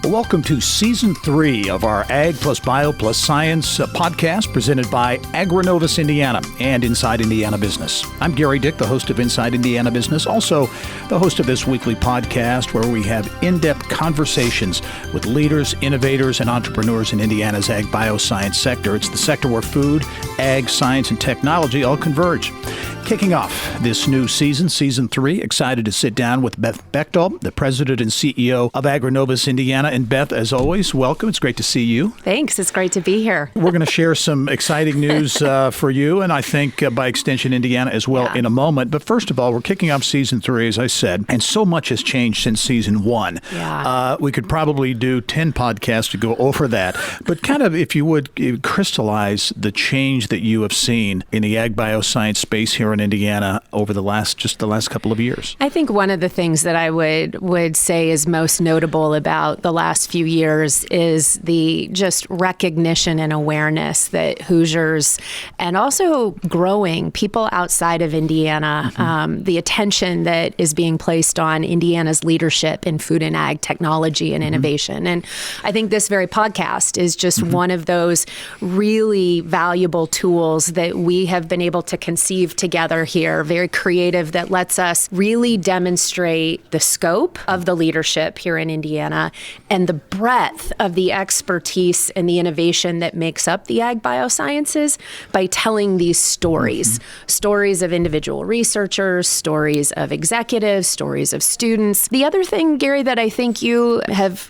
Welcome to Season 3 of our Ag+Bio+Science podcast presented by AgriNovus Indiana and Inside Indiana Business. I'm Gerry Dick, the host of Inside Indiana Business, also the host of this weekly podcast where we have in-depth conversations with leaders, innovators, and entrepreneurs in Indiana's Ag+Bio+Science sector. It's the sector where food, ag, science, and technology all converge. Kicking off this new season, Season 3, excited to sit down with Beth Bechdol, the President and CEO of AgriNovus Indiana. And Beth, as always, welcome. It's great to see you. Thanks. It's great to be here. We're going to share some exciting news for you, and I think by extension, Indiana as well in a moment. But first of all, we're kicking off Season 3, as I said, and so much has changed since Season 1. Yeah. We could probably do 10 podcasts to go over that. But kind of, if you would, crystallize the change that you have seen in the ag-bioscience space here in Indiana over the last couple of years. I think one of the things that I would say is most notable about the last few years is the just recognition and awareness that Hoosiers and also growing people outside of Indiana, the attention that is being placed on Indiana's leadership in food and ag technology and innovation. And I think this very podcast is just one of those really valuable tools that we have been able to conceive together here, very creative, that lets us really demonstrate the scope of the leadership here in Indiana and the breadth of the expertise and the innovation that makes up the ag biosciences by telling these stories, stories of individual researchers, stories of executives, stories of students. The other thing, Gerry, that I think you have,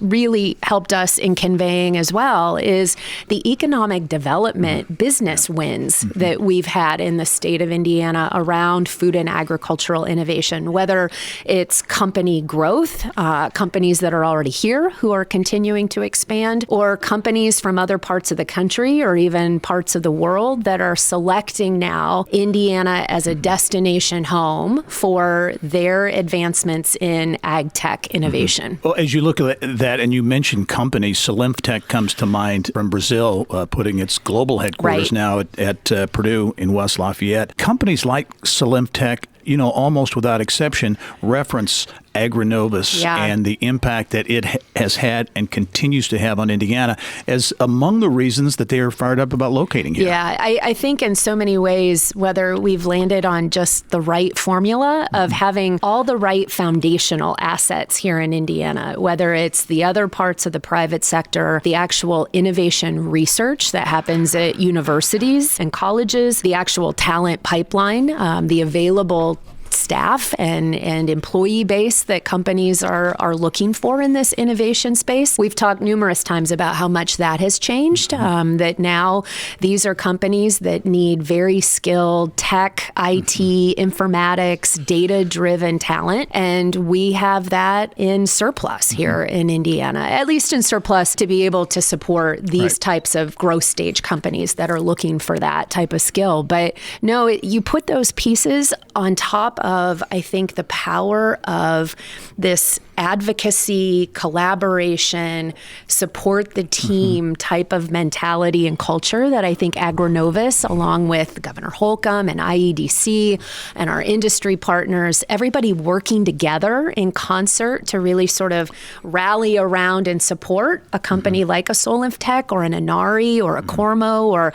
really helped us in conveying as well is the economic development business wins that we've had in the state of Indiana around food and agricultural innovation, whether it's company growth, companies that are already here who are continuing to expand, or companies from other parts of the country or even parts of the world that are selecting now Indiana as a destination home for their advancements in ag tech innovation. Well, as you look at that and you mentioned companies, Salimtech comes to mind from Brazil, putting its global headquarters now at Purdue in West Lafayette. Companies like Salimtech, almost without exception, reference AgriNovus and the impact that it has had and continues to have on Indiana as among the reasons that they are fired up about locating here. Yeah, I think in so many ways, whether we've landed on just the right formula of having all the right foundational assets here in Indiana, whether it's the other parts of the private sector, the actual innovation research that happens at universities and colleges, the actual talent pipeline, the available staff and employee base that companies are looking for in this innovation space. We've talked numerous times about how much that has changed, that now these are companies that need very skilled tech, IT, informatics, data-driven talent, and we have that in surplus here in Indiana, at least in surplus to be able to support these types of growth stage companies that are looking for that type of skill. But no, you put those pieces on top of, I think, the power of this advocacy, collaboration, support the team type of mentality and culture that I think AgriNovus, along with Governor Holcomb and IEDC and our industry partners, everybody working together in concert to really sort of rally around and support a company like a Salimtech or an Inari or a Cormo or,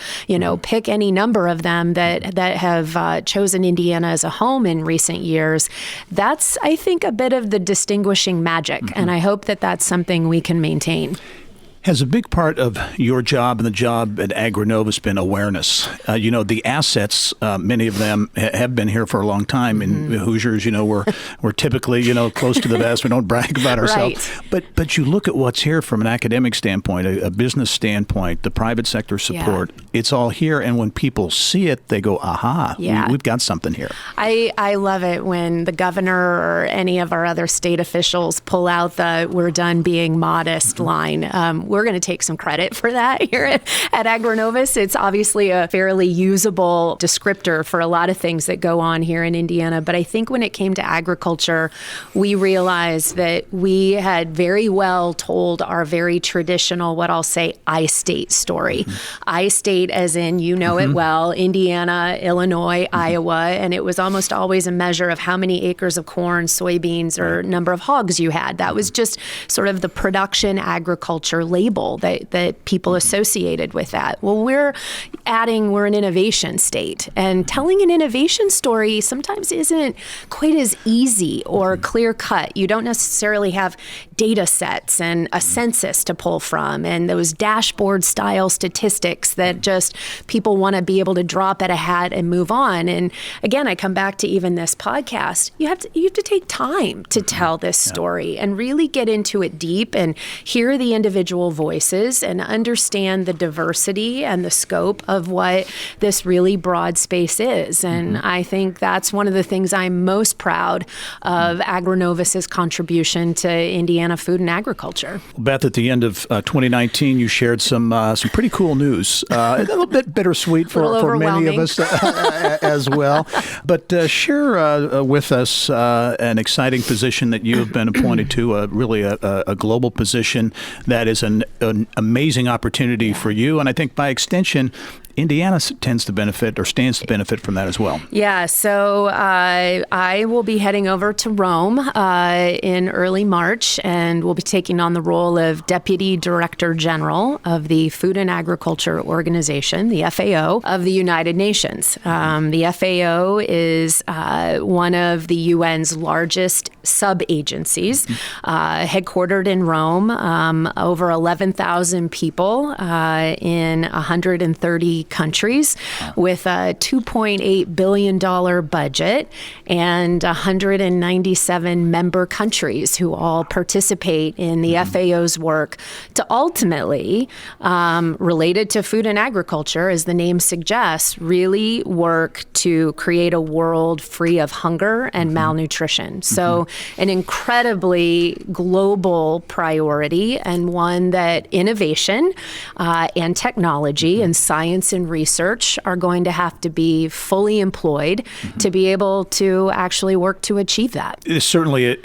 pick any number of them that have chosen Indiana as a home in recent years. That's, I think, a bit of the distinguishing magic, and I hope that that's something we can maintain. Has a big part of your job and the job at AgriNovus been awareness? The assets, many of them have been here for a long time. And Hoosiers, we're typically, close to the vest. We don't brag about ourselves. But you look at what's here from an academic standpoint, a business standpoint, the private sector support. It's all here. And when people see it, they go, aha, we've got something here. I love it when the governor or any of our other state officials pull out the "we're done being modest" line. we're going to take some credit for that here at AgriNovus. It's obviously a fairly usable descriptor for a lot of things that go on here in Indiana. But I think when it came to agriculture, we realized that we had very well told our very traditional, what I'll say, I-state story. I-state as in, you know it well, Indiana, Illinois, Iowa, and it was almost always a measure of how many acres of corn, soybeans, or number of hogs you had. That was just sort of the production agriculture label that people associated with that. Well, we're an innovation state, and telling an innovation story sometimes isn't quite as easy or clear cut. You don't necessarily have data sets and a census to pull from and those dashboard style statistics that just people want to be able to drop at a hat and move on. And again, I come back to even this podcast. You have to take time to tell this story and really get into it deep and hear the individual voices and understand the diversity and the scope of what this really broad space is. And I think that's one of the things I'm most proud of AgriNovus's contribution to Indiana food and agriculture. Beth, at the end of 2019, you shared some pretty cool news. A little bit bittersweet for many of us as well. But share with us an exciting position that you have been appointed to, really a global position that is an amazing opportunity for you. And I think by extension, Indiana tends to benefit or stands to benefit from that as well. Yeah, so I will be heading over to Rome in early March, and we'll be taking on the role of Deputy Director General of the Food and Agriculture Organization, the FAO, of the United Nations. The FAO is one of the UN's largest sub-agencies, headquartered in Rome, over 11,000 people in 130 countries, with a $2.8 billion budget and 197 member countries who all participate in the FAO's work to ultimately, related to food and agriculture, as the name suggests, really work to create a world free of hunger and malnutrition. So an incredibly global priority, and one that innovation and technology and science and research are going to have to be fully employed to be able to actually work to achieve that. It certainly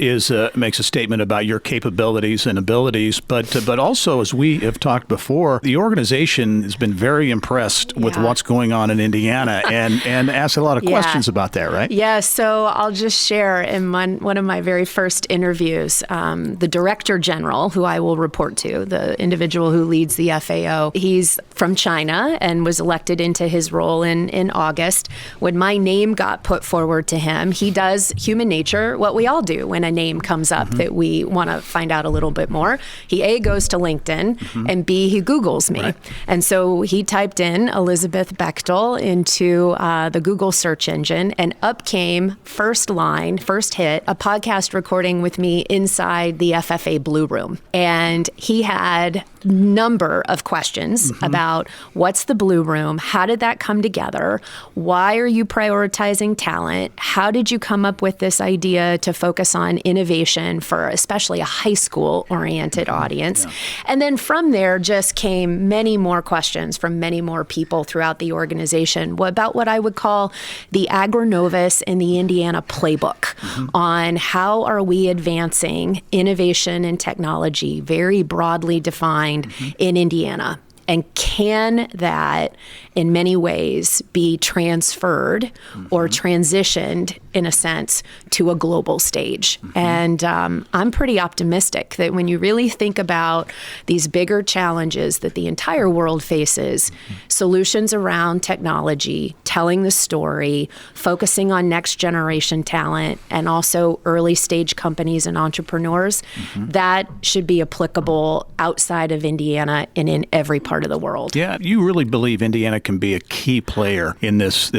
makes a statement about your capabilities and abilities, but also, as we have talked before, the organization has been very impressed with what's going on in Indiana and asked a lot of questions about that, right? Yeah, so I'll just share in one of my very first interviews, the Director General, who I will report to, the individual who leads the FAO, he's from China and was elected into his role in August. When my name got put forward to him, he does human nature, what we all do when a name comes up that we want to find out a little bit more. He A, goes to LinkedIn, and B, he Googles me. Right. And so he typed in Elizabeth Bechdol into the Google search engine, and up came first hit, a podcast recording with me inside the FFA Blue Room. And he had number of questions about what's the Blue Room, how did that come together, why are you prioritizing talent, how did you come up with this idea to focus on innovation for especially a high school oriented audience. And then from there just came many more questions from many more people throughout the organization about what I would call the AgriNovus and the Indiana playbook on how are we advancing innovation and technology, very broadly defined, in Indiana. And can that, in many ways, be transferred or transitioned, in a sense, to a global stage? And I'm pretty optimistic that when you really think about these bigger challenges that the entire world faces, solutions around technology, telling the story, focusing on next generation talent, and also early stage companies and entrepreneurs, that should be applicable outside of Indiana and in every part of the world. Yeah, you really believe Indiana can be a key player in this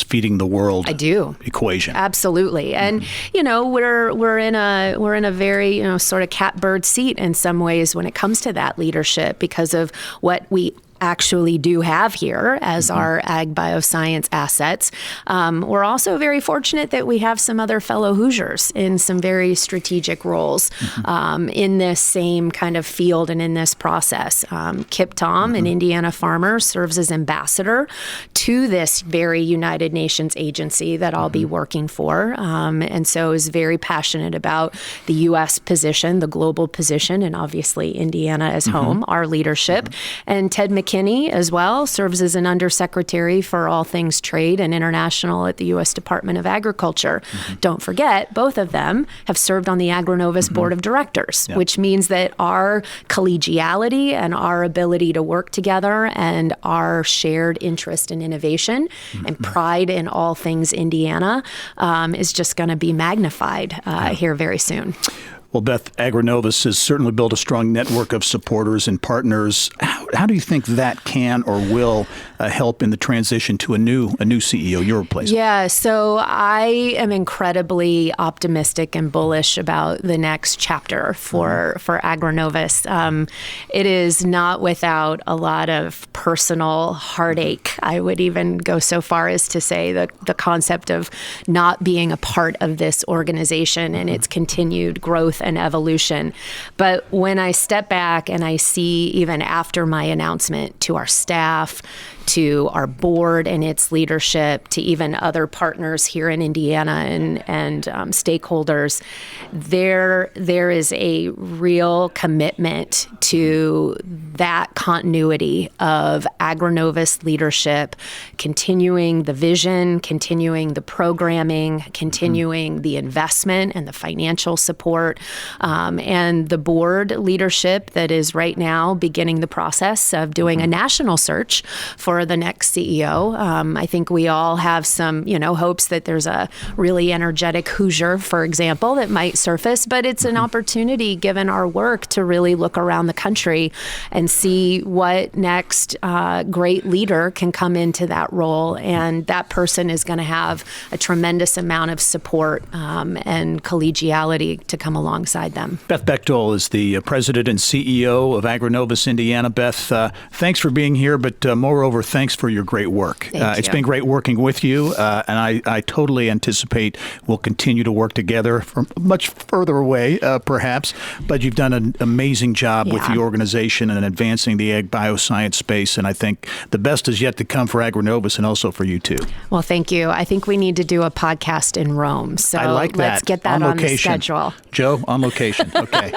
feeding the world. I do. Equation. Absolutely. And we're in a very sort of catbird seat in some ways when it comes to that leadership, because of what we actually do have here as our Ag+Bio+Science assets. We're also very fortunate that we have some other fellow Hoosiers in some very strategic roles in this same kind of field and in this process. Kip Tom, an Indiana farmer, serves as ambassador to this very United Nations agency that I'll be working for, and so is very passionate about the U.S. position, the global position, and obviously Indiana as home, our leadership. And Ted McKinney as well serves as an undersecretary for all things trade and international at the U.S. Department of Agriculture. Don't forget, both of them have served on the AgriNovus board of directors, which means that our collegiality and our ability to work together and our shared interest in innovation and pride in all things Indiana is just going to be magnified here very soon. Well, Beth, AgriNovus has certainly built a strong network of supporters and partners. How do you think that can or will help in the transition to a new CEO, your replacement? Yeah, so I am incredibly optimistic and bullish about the next chapter for AgriNovus. It is not without a lot of personal heartache. I would even go so far as to say the concept of not being a part of this organization and its continued growth and evolution. But when I step back and I see, even after my announcement, to our staff, to our board and its leadership, to even other partners here in Indiana and stakeholders, there is a real commitment to that continuity of AgriNovus leadership, continuing the vision, continuing the programming, continuing the investment and the financial support, and the board leadership that is right now beginning the process of doing a national search for the next CEO. I think we all have some, hopes that there's a really energetic Hoosier, for example, that might surface, but it's an opportunity, given our work, to really look around the country and see what next great leader can come into that role. And that person is going to have a tremendous amount of support and collegiality to come alongside them. Beth Bechdol is the president and CEO of AgriNovus Indiana. Beth, thanks for being here, but moreover, thanks for your great work. It's been great working with you, and I totally anticipate we'll continue to work together from much further away, perhaps, but you've done an amazing job with the organization and advancing the ag-bioscience space, and I think the best is yet to come for AgriNovus and also for you too. Well, thank you. I think we need to do a podcast in Rome, so I like let's get that on the schedule. Joe, on location. Okay.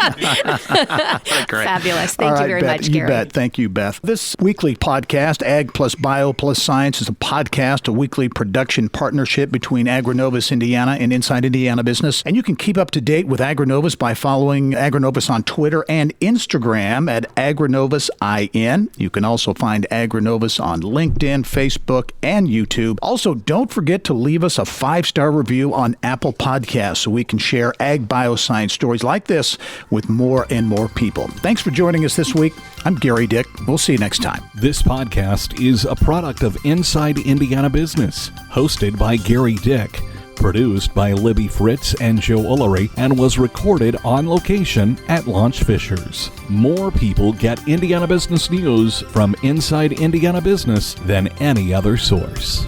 Great. Fabulous. Thank you very much, Gerry. You bet. Thank you, Beth. This weekly podcast, Ag+Bio+Science, is a podcast, a weekly production partnership between AgriNovus Indiana and Inside Indiana Business. And you can keep up to date with AgriNovus by following AgriNovus on Twitter and Instagram at AgriNovusIN. You can also find AgriNovus on LinkedIn, Facebook, and YouTube. Also, don't forget to leave us a 5-star review on Apple Podcasts so we can share ag-bioscience stories like this with more and more people. Thanks for joining us this week. I'm Gerry Dick. We'll see you next time. This podcast is a product of Inside Indiana Business, hosted by Gerry Dick, produced by Libby Fritz and Joe Ullery, and was recorded on location at Launch Fishers. More people get Indiana business news from Inside Indiana Business than any other source.